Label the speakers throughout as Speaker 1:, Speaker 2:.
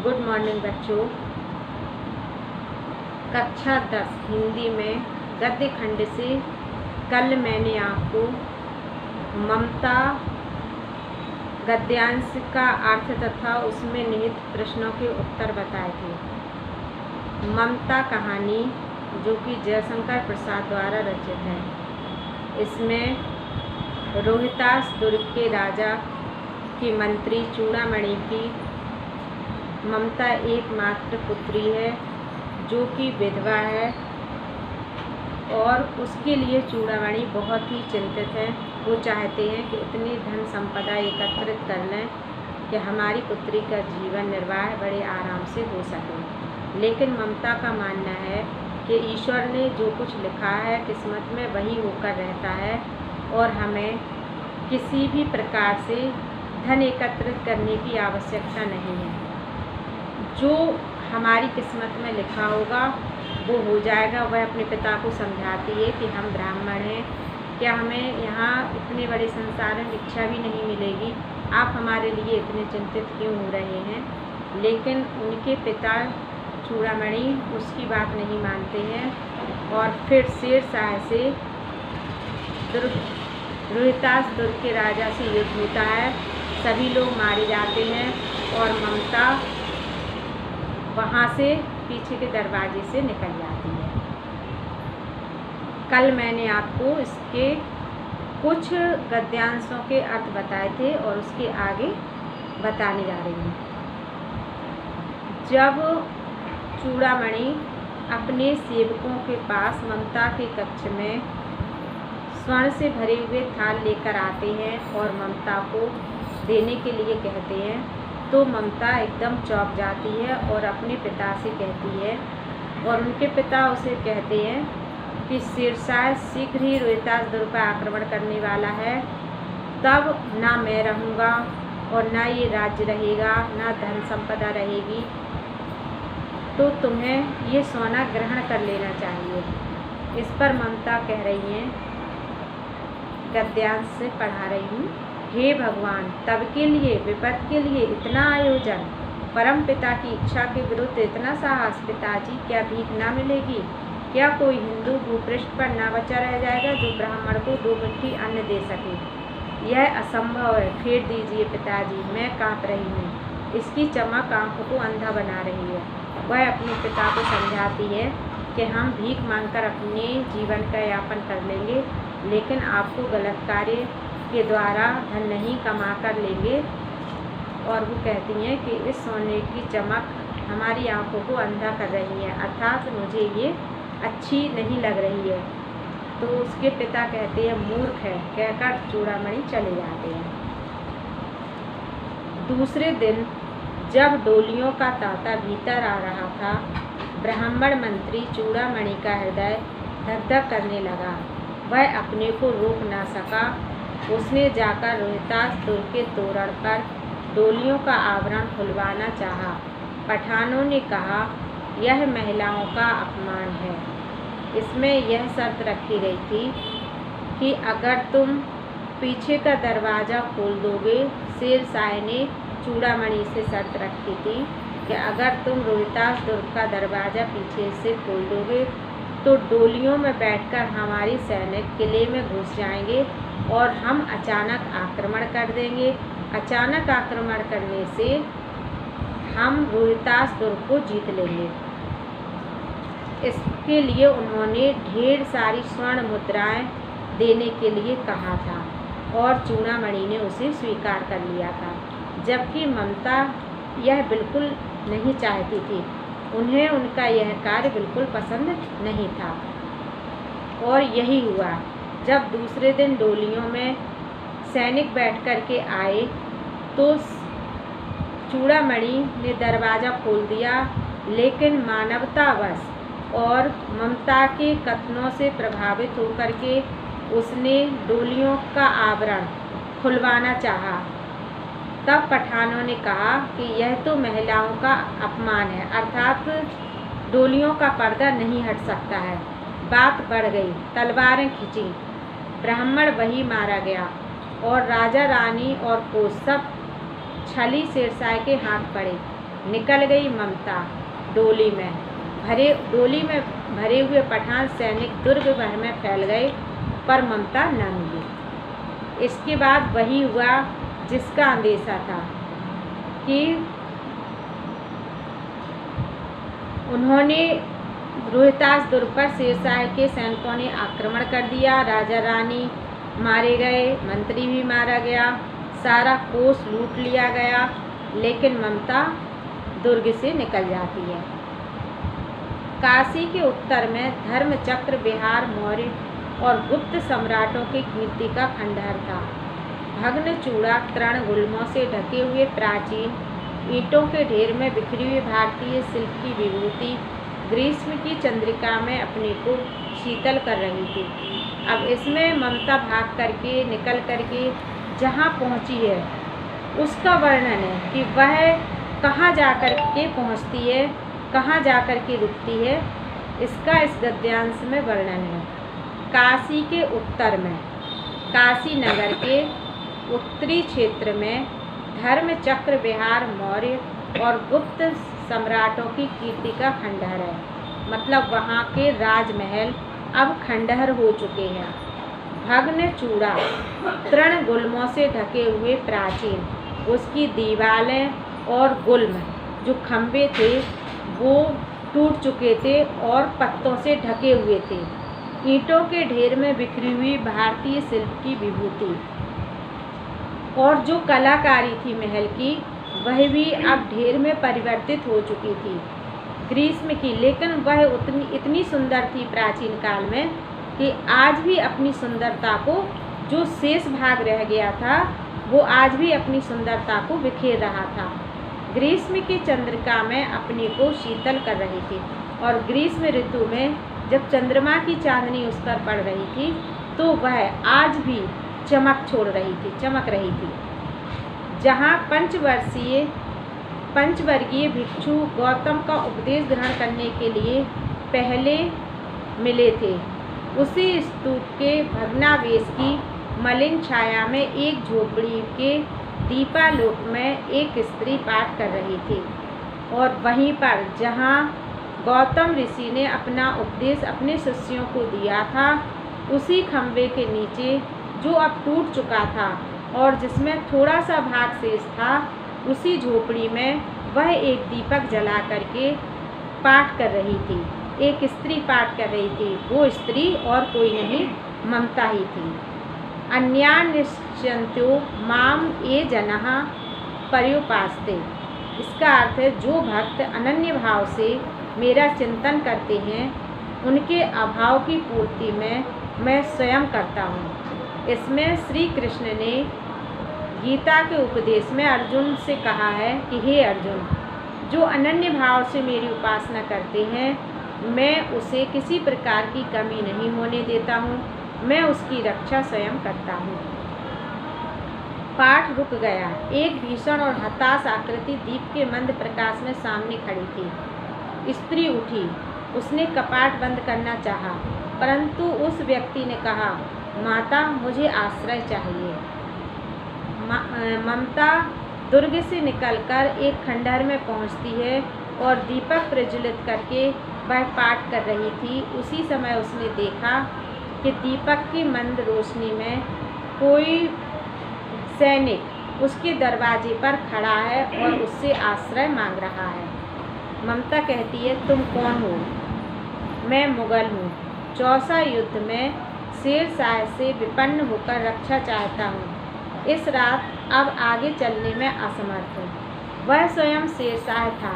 Speaker 1: Good morning बच्चों। कक्षा 10 हिंदी में गद्य खंड से कल मैंने आपको ममता गद्यांश का अर्थ तथा उसमें निहित प्रश्नों के उत्तर बताए थे। ममता कहानी जो कि जयशंकर प्रसाद द्वारा रचित है, इसमें रोहितास दुर्ग के राजा की मंत्री चूड़ामणि की ममता एकमात्र पुत्री है जो कि विधवा है और उसके लिए चूड़ामणि बहुत ही चिंतित है। वो चाहते हैं कि इतनी धन संपदा एकत्रित कर लें कि हमारी पुत्री का जीवन निर्वाह बड़े आराम से हो सके। लेकिन ममता का मानना है कि ईश्वर ने जो कुछ लिखा है किस्मत में वही होकर रहता है और हमें किसी भी प्रकार से धन एकत्रित करने की आवश्यकता नहीं है। जो हमारी किस्मत में लिखा होगा वो हो जाएगा। वह अपने पिता को समझाती है कि हम ब्राह्मण हैं, क्या हमें यहाँ इतने बड़े संसार में भिक्षा भी नहीं मिलेगी, आप हमारे लिए इतने चिंतित क्यों हो रहे हैं। लेकिन उनके पिता चूड़ामणि उसकी बात नहीं मानते हैं और फिर शेरशाह से रोहितास दुर्ग के राजा से युद्ध होता है। सभी लोग मारे जाते हैं और ममता वहाँ से पीछे के दरवाजे से निकल जाती है। कल मैंने आपको इसके कुछ गद्यांशों के अर्थ बताए थे और उसके आगे बताने जा रही हूँ। जब चूड़ामणि अपने सेवकों के पास ममता के कक्ष में स्वर्ण से भरे हुए थाल लेकर आते हैं और ममता को देने के लिए कहते हैं, तो ममता एकदम चौंक जाती है और अपने पिता से कहती है और उनके पिता उसे कहते हैं कि शेरशाह शीघ्र ही रोहितास दुर्ग पर आक्रमण करने वाला है, तब ना मैं रहूँगा और ना ये राज्य रहेगा, ना धन संपदा रहेगी, तो तुम्हें ये सोना ग्रहण कर लेना चाहिए। इस पर ममता कह रही हैं, गद्यांश से पढ़ा रही हूँ, हे भगवान, तब के लिए विपद के लिए इतना आयोजन, परम पिता की इच्छा के विरुद्ध इतना साहस, पिताजी क्या भीख ना मिलेगी? क्या कोई हिंदू भूपृष्ठ पर ना बचा रह जाएगा जो ब्राह्मण को 2 मुट्ठी अन्न दे सके? यह असंभव है, फेर दीजिए पिताजी, मैं काँप रही हूँ। इसकी चमक आँखों को अंधा बना रही है। वह अपने पिता को समझाती है कि हम भीख मांगकर अपने जीवन का यापन कर लेंगे, लेकिन आपको गलत कार्य के द्वारा धन नहीं कमा कर लेंगे। और वो कहती हैं कि इस सोने की चमक हमारी आंखों को अंधा कर रही है, अर्थात मुझे ये अच्छी नहीं लग रही है। तो उसके पिता कहते हैं, मूर्ख है, कहकर चूड़ामणि चले जाते हैं। दूसरे दिन जब डोलियों का तांता भीतर आ रहा था, ब्राह्मण मंत्री चूड़ामणि का हृदय धक धक करने लगा। वह अपने को रोक ना सका। उसने जाकर रोहितास दुर्ग के तोरण पर डोलियों का आवरण खुलवाना चाहा। पठानों ने कहा, यह महिलाओं का अपमान है। इसमें यह शर्त रखी गई थी कि अगर तुम पीछे का दरवाज़ा खोल दोगे, शेरशाह ने चूड़ामणि से शर्त रखी थी कि अगर तुम रोहितास दुर्ग का दरवाज़ा पीछे से खोल दोगे तो डोलियों में बैठकर हमारी सैनिक किले में घुस जाएंगे और हम अचानक आक्रमण कर देंगे। अचानक आक्रमण करने से हम रोहितास दुर्ग को जीत लेंगे। इसके लिए उन्होंने ढेर सारी स्वर्ण मुद्राएं देने के लिए कहा था और चूड़ामणि ने उसे स्वीकार कर लिया था, जबकि ममता यह बिल्कुल नहीं चाहती थी। उन्हें उनका यह कार्य बिल्कुल पसंद नहीं था। और यही हुआ। जब दूसरे दिन डोलियों में सैनिक बैठ कर के आए तो चूड़ामणि ने दरवाज़ा खोल दिया, लेकिन मानवतावश और ममता के कथनों से प्रभावित होकर के उसने डोलियों का आवरण खुलवाना चाहा। तब पठानों ने कहा कि यह तो महिलाओं का अपमान है, अर्थात डोलियों का पर्दा नहीं हट सकता है। बात बढ़ गई, तलवारें खींची, ब्राह्मण वही मारा गया और राजा रानी और कोच सब छली शेरशाह के हाथ पड़े। निकल गई ममता डोली में भरे हुए पठान सैनिक दुर्ग भर में फैल गए, पर ममता न मिली। इसके बाद वही हुआ जिसका अंदेशा था कि उन्होंने रोहतास दुर्ग पर शेरशाह के सैनिकों ने आक्रमण कर दिया। राजा रानी मारे गए, मंत्री भी मारा गया, सारा कोष लूट लिया गया, लेकिन ममता दुर्ग से निकल जाती है। काशी के उत्तर में धर्मचक्र, बिहार, मौर्य और गुप्त सम्राटों की कीर्ति का खंडहर था। भग्नचूड़ा तृण गुल्मों से ढके हुए प्राचीन ईंटों के ढेर में बिखरी हुई भारतीय शिल्प की विभूति ग्रीष्म की चंद्रिका में अपने को शीतल कर रही थी। अब इसमें ममता भाग करके निकल करके जहाँ पहुँची है उसका वर्णन है कि वह कहाँ जाकर के पहुँचती है, कहाँ जाकर के रुकती है, इसका इस गद्यांश में वर्णन है। काशी के उत्तर में, काशी नगर के उत्तरी क्षेत्र में धर्मचक्र, बिहार, मौर्य और गुप्त सम्राटों की कीर्ति का खंडहर है। मतलब वहाँ के राजमहल अब खंडहर हो चुके हैं। भग्न चूड़ा तृण गुल्मों से ढके हुए प्राचीन, उसकी दीवारें और गुल्म जो खंभे थे वो टूट चुके थे और पत्तों से ढके हुए थे। ईंटों के ढेर में बिखरी हुई भारतीय शिल्प की विभूति और जो कलाकारी थी महल की, वह भी अब ढेर में परिवर्तित हो चुकी थी ग्रीष्म की, लेकिन वह इतनी सुंदर थी प्राचीन काल में कि आज भी अपनी सुंदरता को, जो शेष भाग रह गया था वो आज भी अपनी सुंदरता को बिखेर रहा था। ग्रीष्म की चंद्रिका में अपने को शीतल कर रही थी और ग्रीष्म ऋतु में जब चंद्रमा की चांदनी उस पर पड़ रही थी तो वह आज भी चमक रही थी। जहाँ पंचवर्गीय भिक्षु गौतम का उपदेश ग्रहण करने के लिए पहले मिले थे, उसी स्तूप के भग्नावशेष की मलिन छाया में एक झोपड़ी के दीपालोक में एक स्त्री पाठ कर रही थी। और वहीं पर जहाँ गौतम ऋषि ने अपना उपदेश अपने शिष्यों को दिया था, उसी खंभे के नीचे जो अब टूट चुका था और जिसमें थोड़ा सा भाग शेष था, उसी झोपड़ी में वह एक दीपक जला करके पाठ कर रही थी। एक स्त्री पाठ कर रही थी। वो स्त्री और कोई नहीं, ममता ही थी। अन्यान्यश्चिन्त्यो माम ये जनः पर्युपासते। इसका अर्थ है जो भक्त अनन्य भाव से मेरा चिंतन करते हैं, उनके अभाव की पूर्ति में मैं स्वयं करता हूँ। इसमें श्री कृष्ण ने गीता के उपदेश में अर्जुन से कहा है कि हे अर्जुन, जो अनन्य भाव से मेरी उपासना करते हैं, मैं उसे किसी प्रकार की कमी नहीं होने देता हूँ, मैं उसकी रक्षा स्वयं करता हूँ। पाठ रुक गया। एक भीषण और हताश आकृति दीप के मंद प्रकाश में सामने खड़ी थी। स्त्री उठी, उसने कपाट बंद करना चाहा, परंतु उस व्यक्ति ने कहा, माता मुझे आश्रय चाहिए। ममता दुर्ग से निकलकर एक खंडहर में पहुंचती है और दीपक प्रज्वलित करके वह पाठ कर रही थी। उसी समय उसने देखा कि दीपक की मंद रोशनी में कोई सैनिक उसके दरवाजे पर खड़ा है और उससे आश्रय मांग रहा है। ममता कहती है, तुम कौन हो? मैं मुगल हूँ। चौसा युद्ध में शेरशाह से विपन्न होकर रक्षा चाहता हूँ। इस रात अब आगे चलने में असमर्थ हूँ। वह स्वयं शेरशाह था,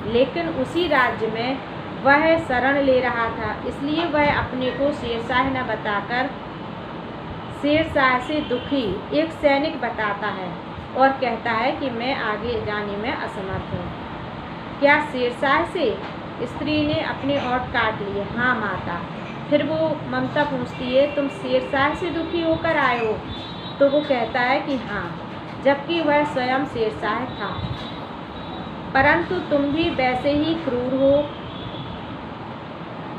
Speaker 1: लेकिन उसी राज्य में वह शरण ले रहा था, इसलिए वह अपने को शेरशाह न बताकर शेरशाह से दुखी एक सैनिक बताता है और कहता है कि मैं आगे जाने में असमर्थ हूँ। क्या शेरशाह से? स्त्री ने अपने ओंठ काट लिए। हाँ माता। फिर वो ममता पूछती है, तुम शेरशाह से दुखी होकर आए हो? तो वो कहता है कि हाँ, जबकि वह स्वयं शेरशाह था। परंतु तुम भी वैसे ही क्रूर हो।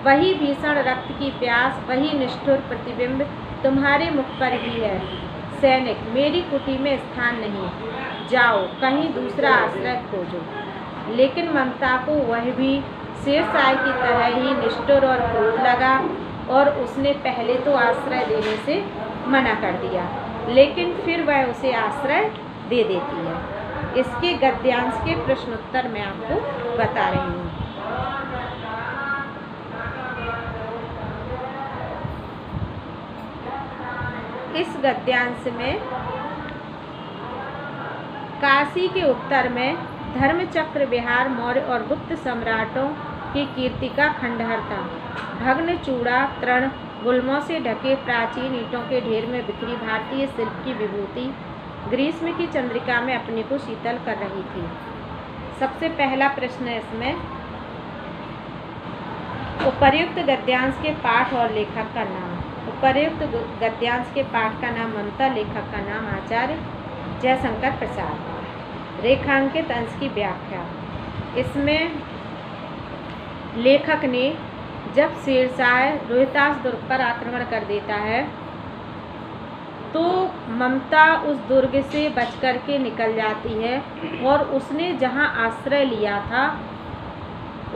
Speaker 1: वही भीषण रक्त की प्यास, वही निष्ठुर प्रतिबिंब तुम्हारे मुख पर भी है। सैनिक, मेरी कुटी में स्थान नहीं, जाओ कहीं दूसरा आश्रय खोजो। लेकिन ममता को वह भी शेरशाह की तरह ही निष्ठुर और क्रूर लगा और उसने पहले तो आश्रय देने से मना कर दिया, लेकिन फिर वह उसे आश्रय दे देती है। इसके गद्यांश के प्रश्नोत्तर मैं आपको बता रही हूँ। इस गद्यांश में काशी के उत्तर में धर्मचक्र विहार मौर्य और गुप्त सम्राटों की कीर्ति का खंडहर था। भग्न चूड़ा तृण गुल्मों से ढके प्राचीन ईंटों के ढेर में बिखरी भारतीय शिल्प की विभूति ग्रीष्म की चंद्रिका में अपने को शीतल कर रही थी। सबसे पहला प्रश्न है इसमें, उपर्युक्त गद्यांश के पाठ और लेखक का नाम। उपर्युक्त गद्यांश के पाठ का नाम ममता, लेखक का नाम आचार्य जयशंकर प्रसाद। रेखांकित अंश की व्याख्या। इसमें लेखक ने जब शेरशाह रोहतास दुर्ग पर आक्रमण कर देता है तो ममता उस दुर्ग से बचकर के निकल जाती है और उसने जहां आश्रय लिया था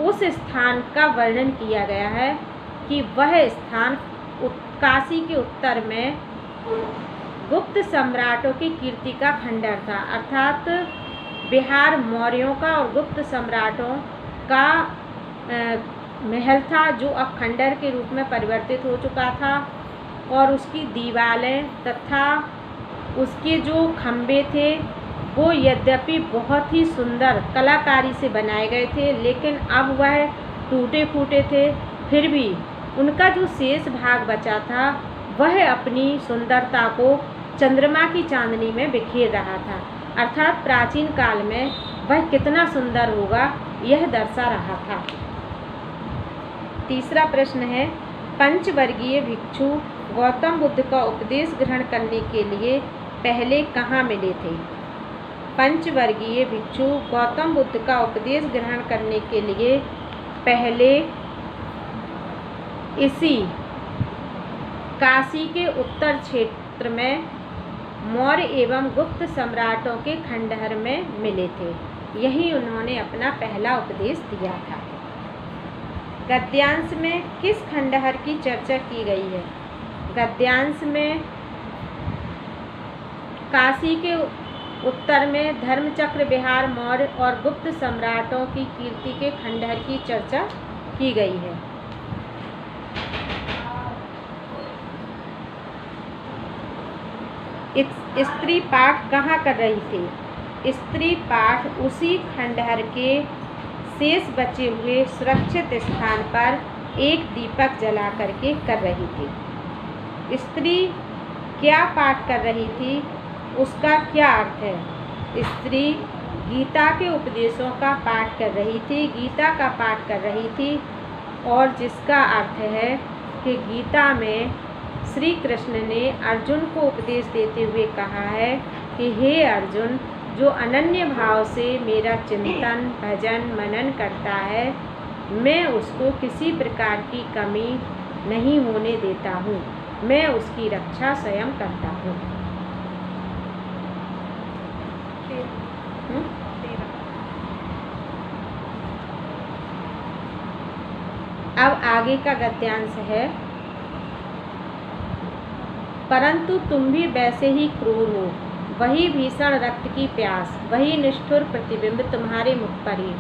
Speaker 1: उस स्थान का वर्णन किया गया है कि वह स्थान काशी के उत्तर में गुप्त सम्राटों की कीर्ति का खंडहर था, अर्थात बिहार मौर्यों का और गुप्त सम्राटों का महल था, जो अब खंडहर के रूप में परिवर्तित हो चुका था और उसकी दीवारें तथा उसके जो खंभे थे वो यद्यपि बहुत ही सुंदर कलाकारी से बनाए गए थे, लेकिन अब वह टूटे फूटे थे। फिर भी उनका जो शेष भाग बचा था वह अपनी सुंदरता को चंद्रमा की चांदनी में बिखेर रहा था, अर्थात प्राचीन काल में वह कितना सुंदर होगा यह दर्शा रहा था। तीसरा प्रश्न है, पंचवर्गीय भिक्षु गौतम बुद्ध का उपदेश ग्रहण करने के लिए पहले कहाँ मिले थे? पंचवर्गीय भिक्षु गौतम बुद्ध का उपदेश ग्रहण करने के लिए पहले इसी काशी के उत्तर क्षेत्र में मौर्य एवं गुप्त सम्राटों के खंडहर में मिले थे। यही उन्होंने अपना पहला उपदेश दिया था। गद्यांश में किस खंडहर की चर्चा की गई है? गद्यांश में काशी के उत्तर में धर्मचक्र विहार मौर्य और गुप्त सम्राटों की कीर्ति के खंडहर की चर्चा की गई है। स्त्री पाठ कहाँ कर रही थी? स्त्री पाठ उसी खंडहर के शेष बचे हुए सुरक्षित स्थान पर एक दीपक जला करके कर रही थी। स्त्री क्या पाठ कर रही थी, उसका क्या अर्थ है? स्त्री गीता के उपदेशों का पाठ कर रही थी, गीता का पाठ कर रही थी, और जिसका अर्थ है कि गीता में श्री कृष्ण ने अर्जुन को उपदेश देते हुए कहा है कि हे अर्जुन, जो अनन्य भाव से मेरा चिंतन भजन मनन करता है, मैं उसको किसी प्रकार की कमी नहीं होने देता हूँ, मैं उसकी रक्षा स्वयं करता हूँ। अब आगे का गद्यांश है, परंतु तुम भी वैसे ही क्रूर हो, वही भीषण रक्त की प्यास, वही निष्ठुर प्रतिबिंब तुम्हारे मुख पर ही।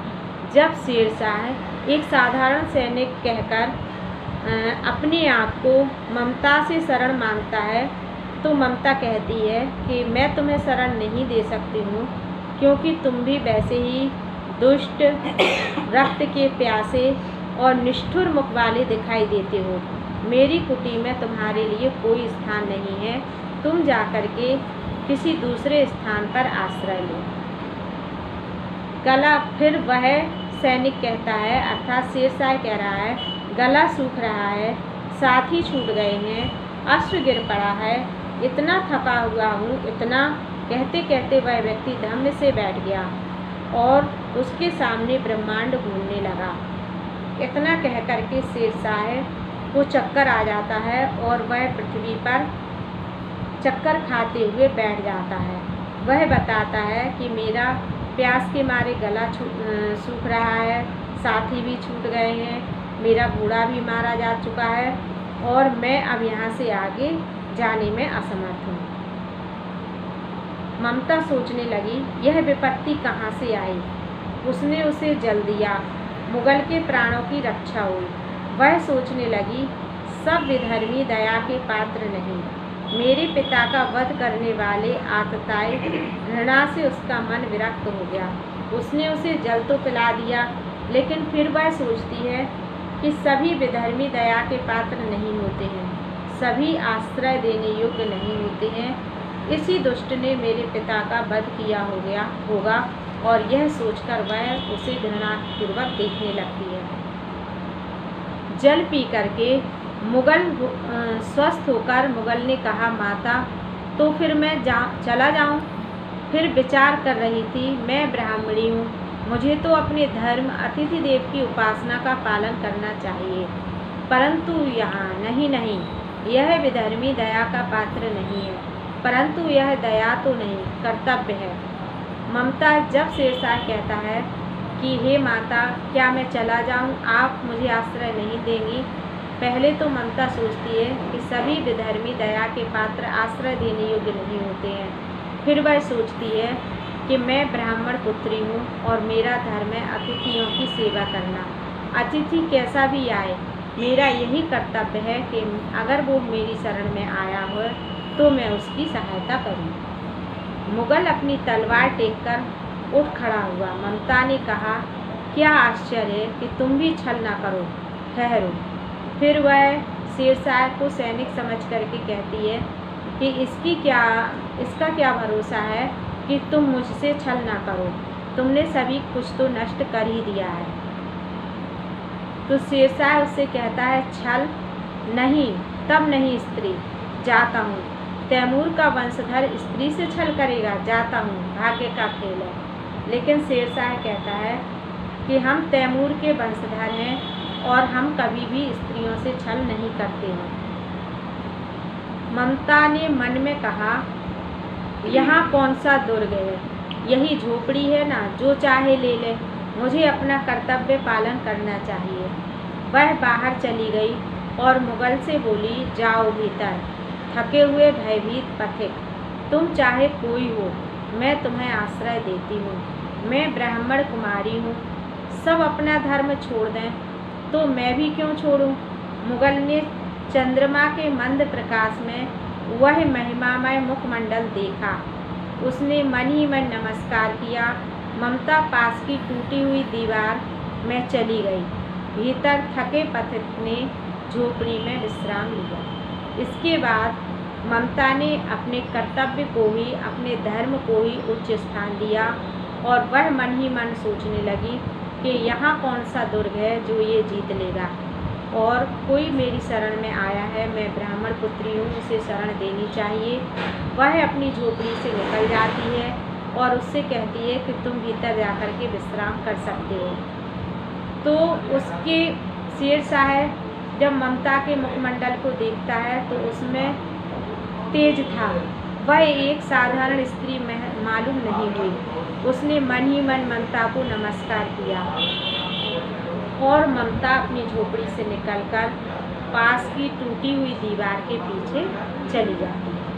Speaker 1: जब शेरशाह एक साधारण सैनिक कहकर अपने आप को ममता से शरण मांगता है तो ममता कहती है कि मैं तुम्हें शरण नहीं दे सकती हूँ, क्योंकि तुम भी वैसे ही दुष्ट रक्त के प्यासे और निष्ठुर मुख वाले दिखाई देते हो। मेरी कुटी में तुम्हारे लिए कोई स्थान नहीं है, तुम जाकर के किसी दूसरे स्थान पर आश्रय लो। गला, फिर वह सैनिक कहता है, अर्थात शेरशाह कह रहा है, गला सूख रहा है, साथी छूट गए हैं, अश्रु गिर पड़ा है, इतना थका हुआ हूँ, इतना कहते कहते वह व्यक्ति धम्म से बैठ गया और उसके सामने ब्रह्मांड घूमने लगा। इतना कह करके शेरशाह को चक्कर आ जाता है और वह पृथ्वी पर चक्कर खाते हुए बैठ जाता है। वह बताता है कि मेरा प्यास के मारे गला सूख रहा है, साथी भी छूट गए हैं, मेरा घोड़ा भी मारा जा चुका है और मैं अब यहाँ से आगे जाने में असमर्थ हूँ। ममता सोचने लगी, यह विपत्ति कहाँ से आई। उसने उसे जल दिया, मुगल के प्राणों की रक्षा हुई। वह सोचने लगी, सब विधर्मी दया के पात्र नहीं। मेरे पिता का वध करने वाले आतताई घृणा से उसका मन विरक्त हो गया। उसने उसे जल तो पिला दिया, लेकिन फिर वह सोचती है कि सभी विधर्मी दया के पात्र नहीं होते हैं, सभी आश्रय देने योग्य नहीं होते हैं। इसी दुष्ट ने मेरे पिता का वध किया होगा और यह सोचकर वह उसे घृणापूर्वक देखने लगती है। जल पी करके मुगल स्वस्थ होकर मुगल ने कहा, माता तो फिर मैं चला जाऊं? फिर विचार कर रही थी, मैं ब्राह्मणी हूँ, मुझे तो अपने धर्म अतिथि देव की उपासना का पालन करना चाहिए, परंतु यहाँ नहीं, यह विधर्मी दया का पात्र नहीं है, परंतु यह दया तो नहीं, कर्तव्य है। ममता जब शेरशाह कहता है कि हे माता, क्या मैं चला जाऊं, आप मुझे आश्रय नहीं देंगी, पहले तो ममता सोचती है कि सभी विधर्मी दया के पात्र आश्रय देने योग्य नहीं होते हैं। फिर वह सोचती है कि मैं ब्राह्मण पुत्री हूँ और मेरा धर्म है अतिथियों की सेवा करना। अतिथि कैसा भी आए, मेरा यही कर्तव्य है कि अगर वो मेरी शरण में आया हो तो मैं उसकी सहायता करूँ। मुगल अपनी तलवार टेककर उठ खड़ा हुआ। ममता ने कहा, क्या आश्चर्य है कि तुम भी छल ना करो, ठहरो। फिर वह शेरशाह को सैनिक समझ करके कहती है कि इसका क्या भरोसा है कि तुम मुझसे छल ना करो, तुमने सभी कुछ तो नष्ट कर ही दिया है। तो शेरशाह उससे कहता है, छल नहीं, तब नहीं स्त्री, जाता हूँ। तैमूर का वंशधर स्त्री से छल करेगा, जाता हूँ, भाग्य का खेल है। लेकिन शेरशाह कहता है कि हम तैमूर के वंशधर हैं और हम कभी भी स्त्रियों से छल नहीं करते हैं। ममता ने मन में कहा, यहाँ कौन सा दुर्ग है, यही झोपड़ी है ना, जो चाहे ले ले, मुझे अपना कर्तव्य पालन करना चाहिए। वह बाहर चली गई और मुगल से बोली, जाओ भीतर, थके हुए भयभीत पथिक, तुम चाहे कोई हो, मैं तुम्हें आश्रय देती हूँ। मैं ब्राह्मण कुमारी हूँ, सब अपना धर्म छोड़ दें तो मैं भी क्यों छोड़ूं? मुगल ने चंद्रमा के मंद प्रकाश में वह महिमामय मुखमंडल देखा। उसने मन ही मन नमस्कार किया। ममता पास की टूटी हुई दीवार में चली गई। भीतर थके पथिक ने झोपड़ी में विश्राम लिया। इसके बाद ममता ने अपने कर्तव्य को ही, अपने धर्म को ही उच्च स्थान दिया और वह मन ही मन सोचने लगी कि यहाँ कौन सा दुर्ग है जो ये जीत लेगा, और कोई मेरी शरण में आया है, मैं ब्राह्मण पुत्री हूँ, उसे शरण देनी चाहिए। वह अपनी झोपड़ी से निकल जाती है और उससे कहती है कि तुम भीतर जाकर के विश्राम कर सकते हो। तो उसके शेरशाह जब ममता के मुखमंडल को देखता है तो उसमें तेज था। वह एक साधारण स्त्री मालूम नहीं हुई। उसने मन ही मन ममता को नमस्कार किया और ममता अपनी झोपड़ी से निकलकर पास की टूटी हुई दीवार के पीछे चली जाती है।